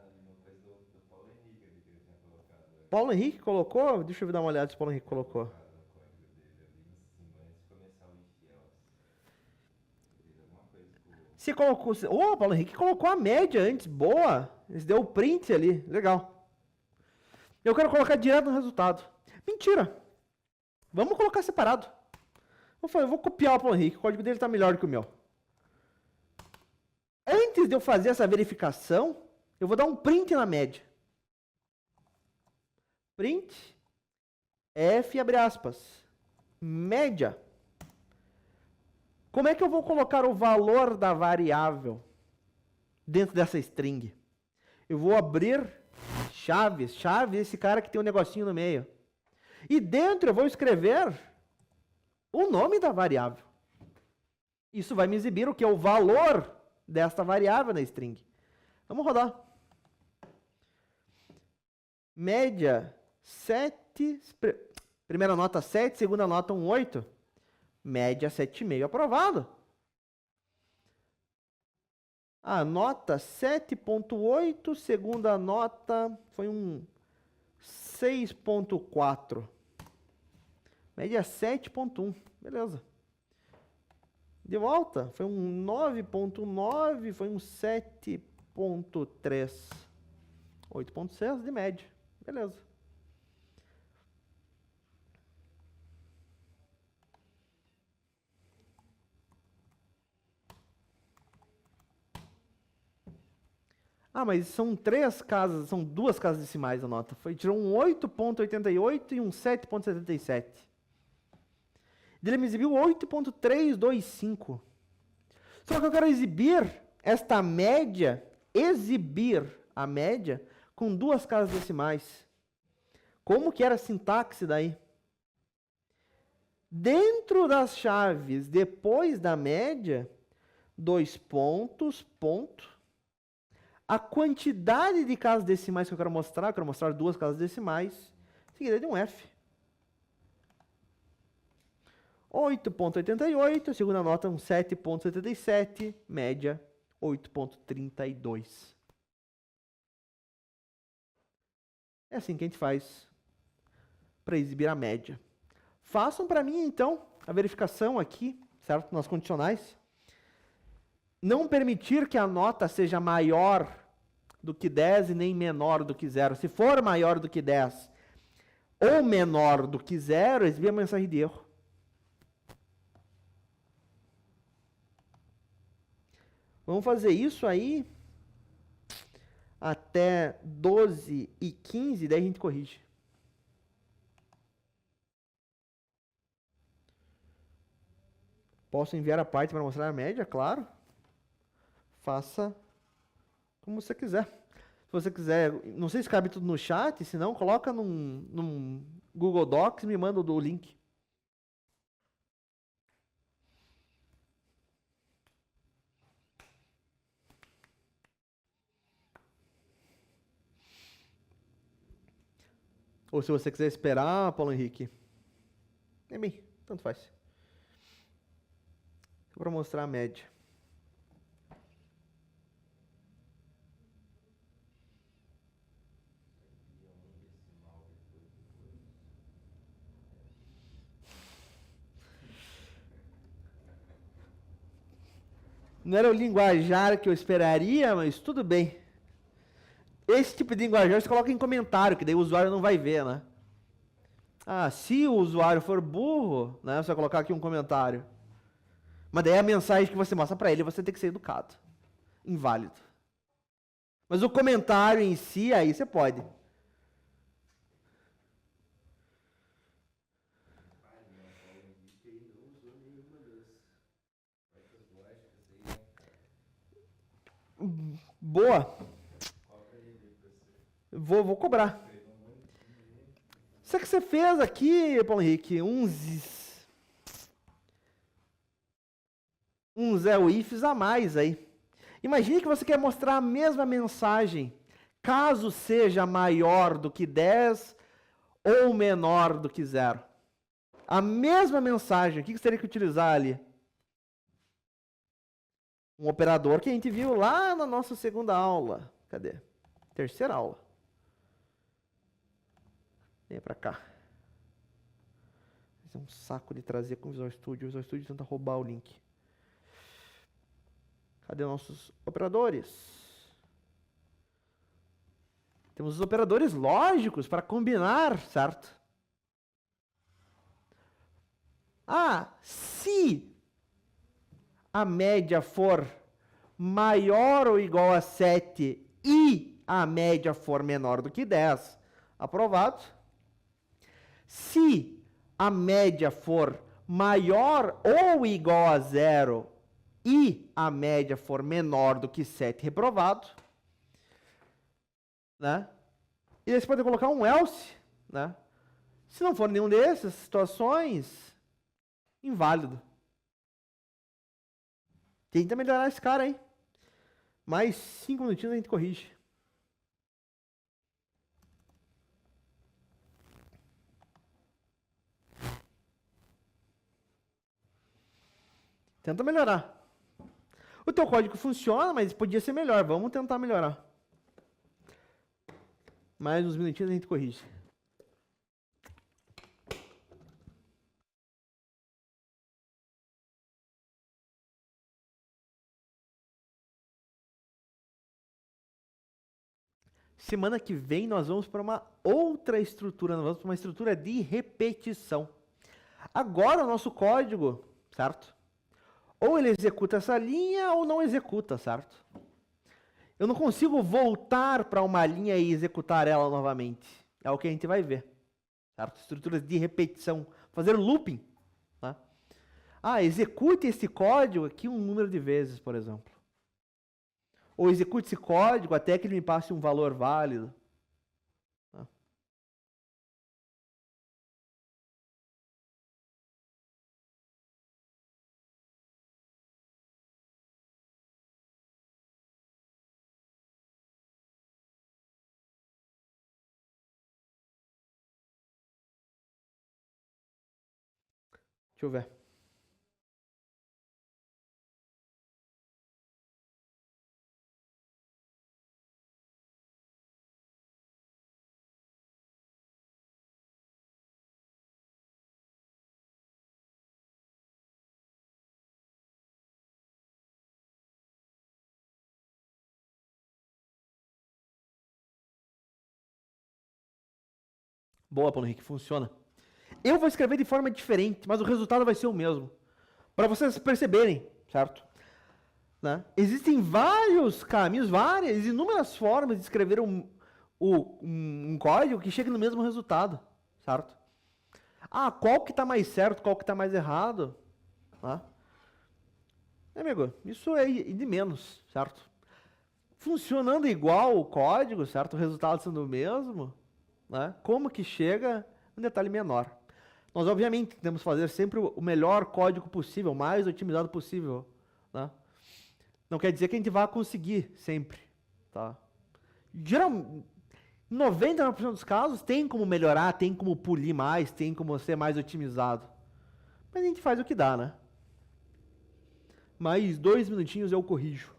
coisa do Paulo Henrique ali que ele tinha colocado. Paulo Henrique colocou? Deixa eu dar uma olhada se o Paulo Henrique colocou. No código dele ali em cima antes de começar o if else. Ele fez alguma coisa com. Você colocou. Ô, Paulo Henrique colocou a média antes. Boa! Ele deu o print ali. Legal. Eu quero colocar direto no resultado. Mentira! Vamos colocar separado. Eu vou copiar o Paulo Henrique. O código dele está melhor do que o meu. Antes de eu fazer essa verificação, eu vou dar um print na média. Print F, abre aspas, média. Como é que eu vou colocar o valor da variável dentro dessa string? Eu vou abrir chaves. Chaves, esse cara que tem um negocinho no meio. E dentro eu vou escrever o nome da variável. Isso vai me exibir o que é o valor desta variável na string. Vamos rodar. Média 7, primeira nota 7, segunda nota 8. Média 7,5, aprovado. A nota 7,8, segunda nota foi um 6,4. Média 7,1, beleza. De volta, foi um 9,9, foi um 7,3. 8,6 de média, beleza. Ah, mas são duas casas decimais a nota. Tirou um 8,88 e um 7,77. Ele me exibiu 8,325. Só que eu quero exibir esta média, a média, com duas casas decimais. Como que era a sintaxe daí? Dentro das chaves, depois da média, 2 pontos, ponto. A quantidade de casas decimais que eu quero mostrar duas casas decimais, seguida de um F. 8,88, segunda nota um 7,77, média 8,32. É assim que a gente faz para exibir a média. Façam para mim, então, a verificação aqui, certo? Nas condicionais. Não permitir que a nota seja maior do que 10 e nem menor do que 0. Se for maior do que 10 ou menor do que 0, exibir a mensagem de erro. Vamos fazer isso aí até 12 e 15, daí a gente corrige. Posso enviar a parte para mostrar a média? Claro. Faça como você quiser. Se você quiser, não sei se cabe tudo no chat, se não, coloca num Google Docs e me manda o link. Ou se você quiser esperar, Paulo Henrique. É bem, tanto faz. Só para mostrar a média. Não era o linguajar que eu esperaria, mas tudo bem. Esse tipo de linguajar você coloca em comentário, que daí o usuário não vai ver, né? Ah, se o usuário for burro, né, você vai colocar aqui um comentário. Mas daí a mensagem que você mostra para ele, você tem que ser educado. Inválido. Mas o comentário em si, aí você pode. Boa. Vou cobrar. Isso que você fez aqui, Paulo Henrique, é o ifs a mais aí. Imagine que você quer mostrar a mesma mensagem, caso seja maior do que 10 ou menor do que 0. A mesma mensagem, o que você teria que utilizar ali? Um operador que a gente viu lá na nossa segunda aula. Cadê? Terceira aula. Vem pra cá. Esse é um saco de trazer com o Visual Studio. O Visual Studio tenta roubar o link. Cadê nossos operadores? Temos os operadores lógicos para combinar, certo? Se a média for maior ou igual a 7 e a média for menor do que 10, aprovado. Se a média for maior ou igual a 0 e a média for menor do que 7, reprovado. Né? E aí você pode colocar um else. Né? Se não for nenhum dessas situações, inválido. Tenta melhorar esse cara, hein? Mais 5 minutinhos a gente corrige. Tenta melhorar. O teu código funciona, mas podia ser melhor. Vamos tentar melhorar. Mais uns minutinhos a gente corrige. Semana que vem nós vamos para uma outra estrutura, nós vamos para uma estrutura de repetição. Agora o nosso código, certo? Ou ele executa essa linha ou não executa, certo? Eu não consigo voltar para uma linha e executar ela novamente. É o que a gente vai ver, certo? Estruturas de repetição, fazer looping. Tá? Execute esse código aqui um número de vezes, por exemplo. Ou execute esse código até que ele me passe um valor válido. Tá? Deixa eu ver. Boa, Paulo Henrique, funciona. Eu vou escrever de forma diferente, mas o resultado vai ser o mesmo. Para vocês perceberem, certo? Né? Existem vários caminhos, inúmeras formas de escrever um código que chegue no mesmo resultado, certo? Qual que está mais certo, qual que está mais errado? Tá? Amigo, isso é de menos, certo? Funcionando igual o código, certo? O resultado sendo o mesmo, né? Como que chega um detalhe menor. Nós, obviamente, temos que fazer sempre o melhor código possível, o mais otimizado possível. Né? Não quer dizer que a gente vai conseguir sempre. Tá? Geralmente, 99% dos casos tem como melhorar, tem como polir mais, tem como ser mais otimizado. Mas a gente faz o que dá, né? Mais 2 minutinhos eu corrijo.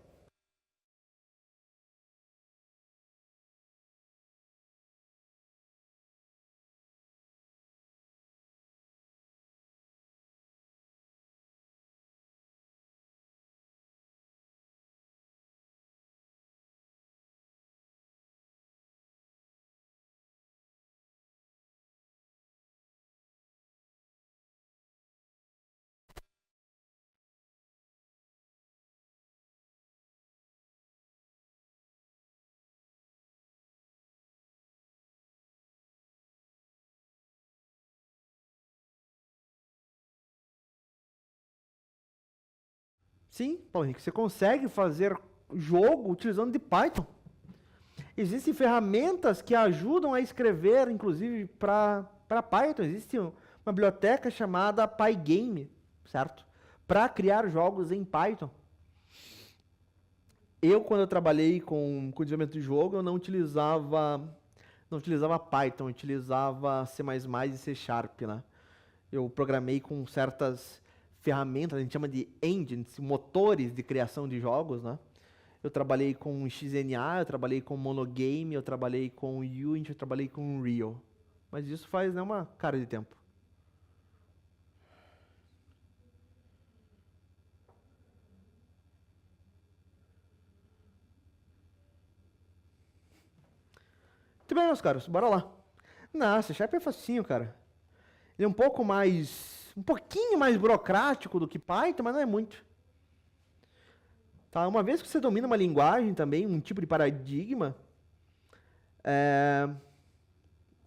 Sim, Paulo Henrique, você consegue fazer jogo utilizando de Python. Existem ferramentas que ajudam a escrever, inclusive, para Python. Existe uma biblioteca chamada Pygame, certo? para criar jogos em Python. Quando eu trabalhei com desenvolvimento de jogo, eu não utilizava Python, eu utilizava C++ e C Sharp, né? Eu programei com certas ferramentas, a gente chama de engines, motores de criação de jogos, né? Eu trabalhei com XNA, eu trabalhei com Monogame, eu trabalhei com Unity, eu trabalhei com Unreal. Mas isso faz, né, uma cara de tempo. Muito bem, meus caros, bora lá. Nossa, Sharp é facinho, cara. Ele é um pouquinho mais burocrático do que Python, mas não é muito. Tá? Uma vez que você domina uma linguagem também, um tipo de paradigma,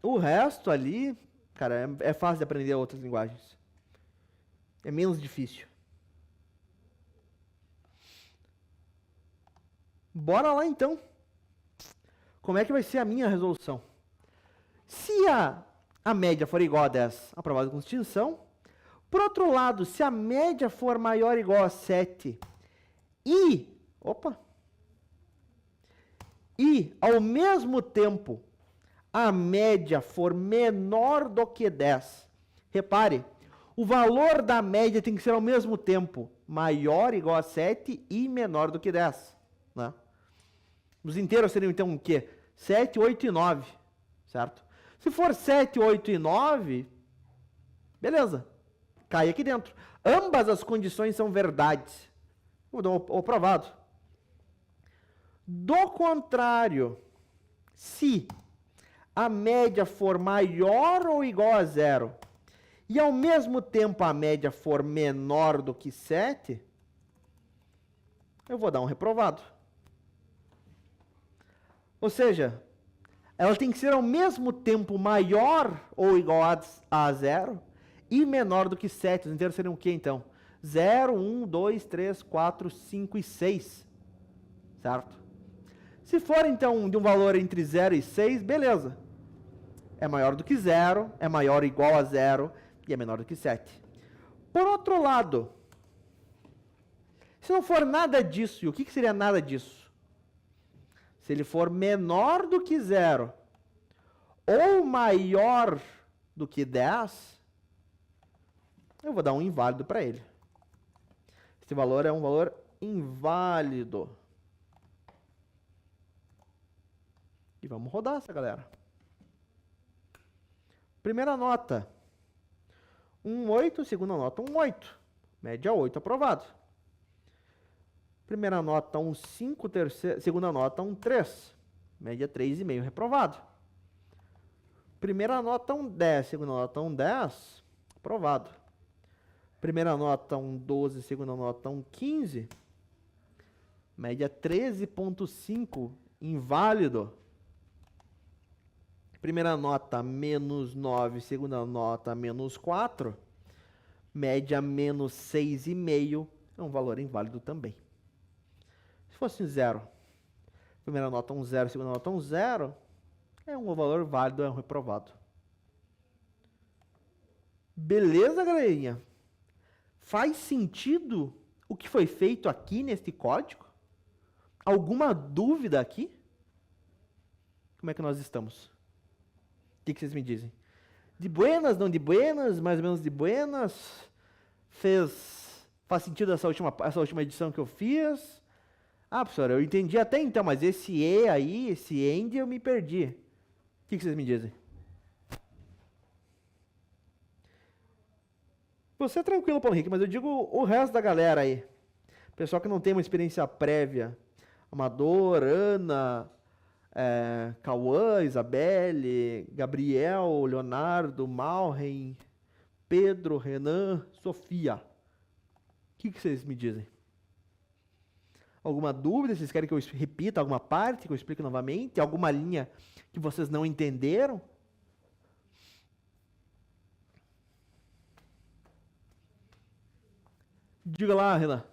o resto ali, cara, é fácil de aprender outras linguagens. É menos difícil. Bora lá então. Como é que vai ser a minha resolução? Se a média for igual a 10, aprovado com distinção. Por outro lado, se a média for maior ou igual a 7 e ao mesmo tempo a média for menor do que 10, repare, o valor da média tem que ser ao mesmo tempo maior ou igual a 7 e menor do que 10, né? Os inteiros seriam então o quê? 7, 8 e 9, certo? Se for 7, 8 e 9, beleza, cai aqui dentro. Ambas as condições são verdades. Vou dar o provado. Do contrário, se a média for maior ou igual a 0 e ao mesmo tempo a média for menor do que 7, eu vou dar um reprovado. Ou seja, ela tem que ser ao mesmo tempo maior ou igual a 0 e menor do que 7. Os inteiros seriam o quê, então? 0, 1, 2, 3, 4, 5 e 6. Certo? Se for, então, de um valor entre 0 e 6, beleza. É maior do que 0, é maior ou igual a 0 e é menor do que 7. Por outro lado, se não for nada disso, e o que seria nada disso? Se ele for menor do que 0 ou maior do que 10, eu vou dar um inválido para ele. Esse valor é um valor inválido. E vamos rodar essa galera. Primeira nota, 1,8. Segunda nota, 1,8. Média 8, aprovado. Primeira nota, 1,5. Segunda nota, 1,3. Média 3,5, reprovado. Primeira nota, 1,10. Segunda nota, 1,10. Aprovado. Primeira nota, 1,12. Segunda nota, 1,15. Média 13,5, inválido. Primeira nota, menos 9. Segunda nota, menos 4. Média, menos 6,5. É um valor inválido também. Se fosse 0, primeira nota 1,0, segunda nota 1,0, é um valor válido, é um reprovado. Beleza, galerinha? Faz sentido o que foi feito aqui neste código? Alguma dúvida aqui? Como é que nós estamos? O que vocês me dizem? De buenas, não de buenas, mais ou menos de buenas? Faz sentido essa última edição que eu fiz? Ah, professor, eu entendi até então, mas esse E aí, esse END, eu me perdi. O que vocês me dizem? Você é tranquilo, Paulo Henrique, mas eu digo o resto da galera aí. Pessoal que não tem uma experiência prévia. Amador, Ana, Cauã, Isabelle, Gabriel, Leonardo, Malren, Pedro, Renan, Sofia. O que vocês me dizem? Alguma dúvida? Vocês querem que eu repita alguma parte, que eu explique novamente? Alguma linha que vocês não entenderam? Diga lá, Renan.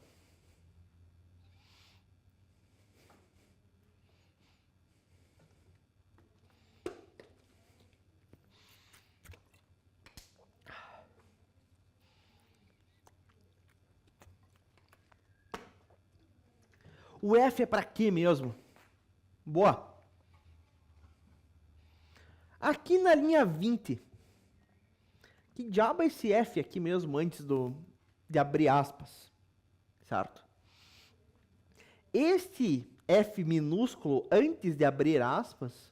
O F é para quê mesmo? Boa. Aqui na linha 20, que diabo é esse F aqui mesmo antes de abrir aspas? Certo? Este F minúsculo antes de abrir aspas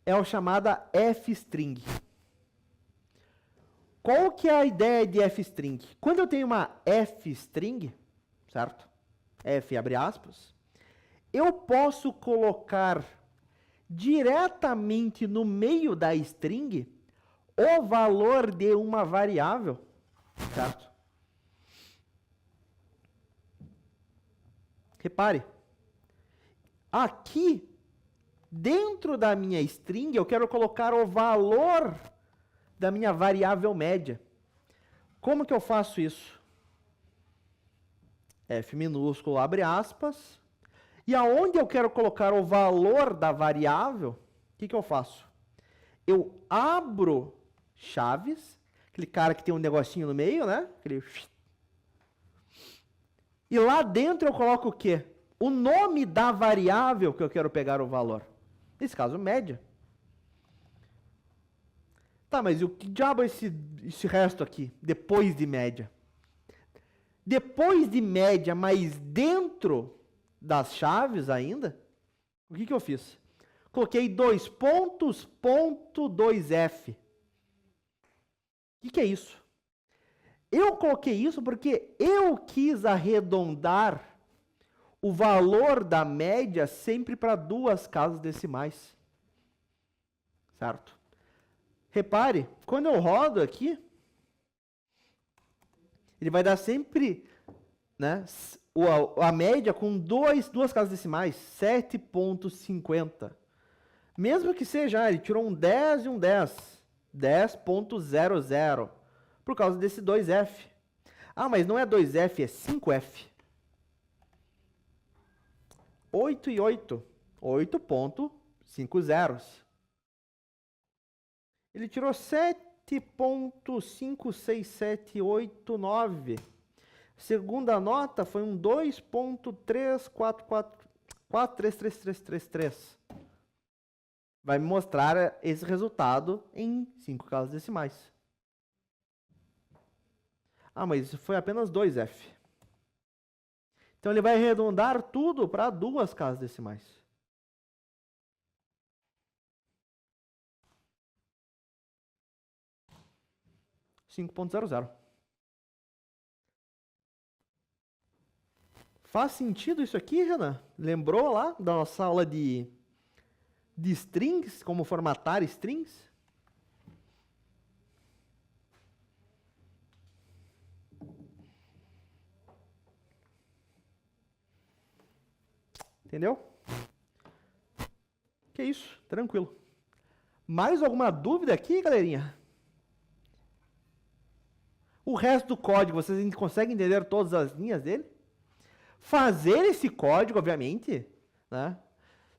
é o chamada F-string. Qual que é a ideia de F-string? Quando eu tenho uma F-string, certo? F abre aspas, eu posso colocar diretamente no meio da string o valor de uma variável, certo? Repare, aqui dentro da minha string eu quero colocar o valor da minha variável média. Como que eu faço isso? F minúsculo, abre aspas. E aonde eu quero colocar o valor da variável, o que eu faço? Eu abro chaves, aquele cara que tem um negocinho no meio, né? E lá dentro eu coloco o quê? O nome da variável que eu quero pegar o valor. Nesse caso, média. Tá, mas o que diabo é esse resto aqui, depois de média? Depois de média, mas dentro das chaves ainda, o que eu fiz? Coloquei 2 pontos, ponto 2F. O que é isso? Eu coloquei isso porque eu quis arredondar o valor da média sempre para 2 casas decimais. Certo? Repare, quando eu rodo aqui, ele vai dar sempre, né, a média com 2 casas decimais, 7,50. Mesmo que seja, ele tirou um 10 e um 10, 10,00, por causa desse 2F. Ah, mas não é 2F, é 5F. 8 e 8, 8,5 Ele tirou 7,56789. Segunda nota foi um 2,3443333. Vai me mostrar esse resultado em 5 casas decimais. Ah, mas isso foi apenas 2F. Então ele vai arredondar tudo para 2 casas decimais. .00. Faz sentido isso aqui, Renan? Lembrou lá da nossa aula de strings, como formatar strings? Entendeu? Que isso, tranquilo. Mais alguma dúvida aqui, galerinha? O resto do código, vocês conseguem entender todas as linhas dele? Fazer esse código, obviamente, né?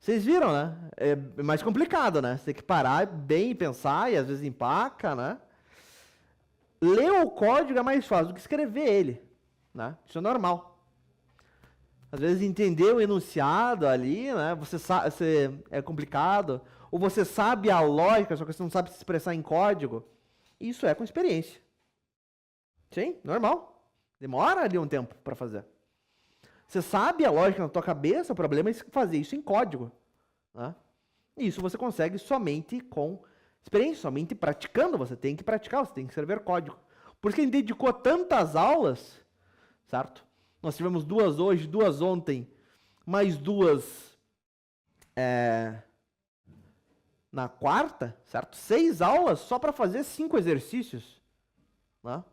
Vocês viram, né? É mais complicado, né? Você tem que parar bem e pensar, e às vezes empaca, né? Ler o código é mais fácil do que escrever ele, né? Isso é normal. Às vezes entender o enunciado ali, né? É complicado. Ou você sabe a lógica, só que você não sabe se expressar em código. Isso é com experiência. Sim, normal. Demora ali um tempo para fazer. Você sabe a lógica na tua cabeça, o problema é fazer isso em código. Né? E isso você consegue somente com experiência, somente praticando. Você tem que praticar, você tem que escrever código. Por isso que a gente dedicou tantas aulas, certo? Nós tivemos 2 hoje, 2 ontem, mais 2 na quarta, certo? 6 aulas só para fazer 5 exercícios. Né?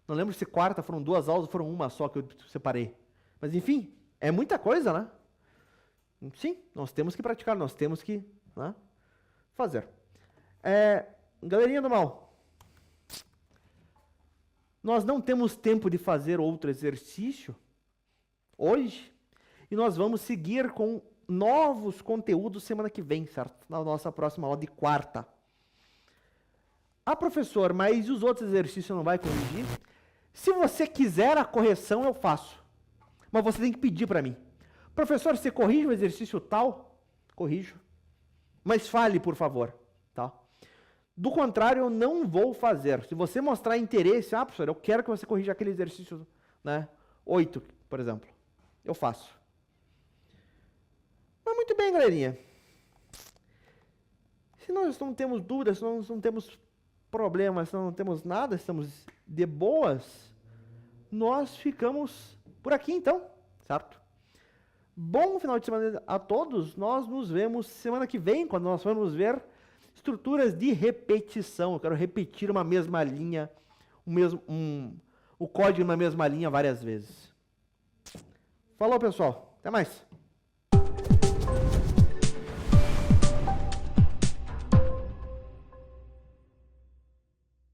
Não lembro se quarta foram 2 aulas ou foram uma só que eu separei. Mas enfim, é muita coisa, né? Sim, nós temos que praticar, nós temos que, né, fazer. Galerinha do mal, nós não temos tempo de fazer outro exercício hoje e nós vamos seguir com novos conteúdos semana que vem, certo? Na nossa próxima aula de quarta. Ah, professor, mas os outros exercícios não vai corrigir? Se você quiser a correção, eu faço. Mas você tem que pedir para mim. Professor, você corrige o exercício tal? Corrijo. Mas fale, por favor. Tá? Do contrário, eu não vou fazer. Se você mostrar interesse, professor, eu quero que você corrija aquele exercício, né? 8, por exemplo. Eu faço. Mas muito bem, galerinha. Se nós não temos dúvidas, se nós não temos problemas, se nós não temos nada, estamos de boas, nós ficamos por aqui então, certo? Bom final de semana a todos. Nós nos vemos semana que vem, quando nós vamos ver estruturas de repetição. Eu quero repetir uma mesma linha, o código na mesma linha várias vezes. Falou, pessoal. Até mais.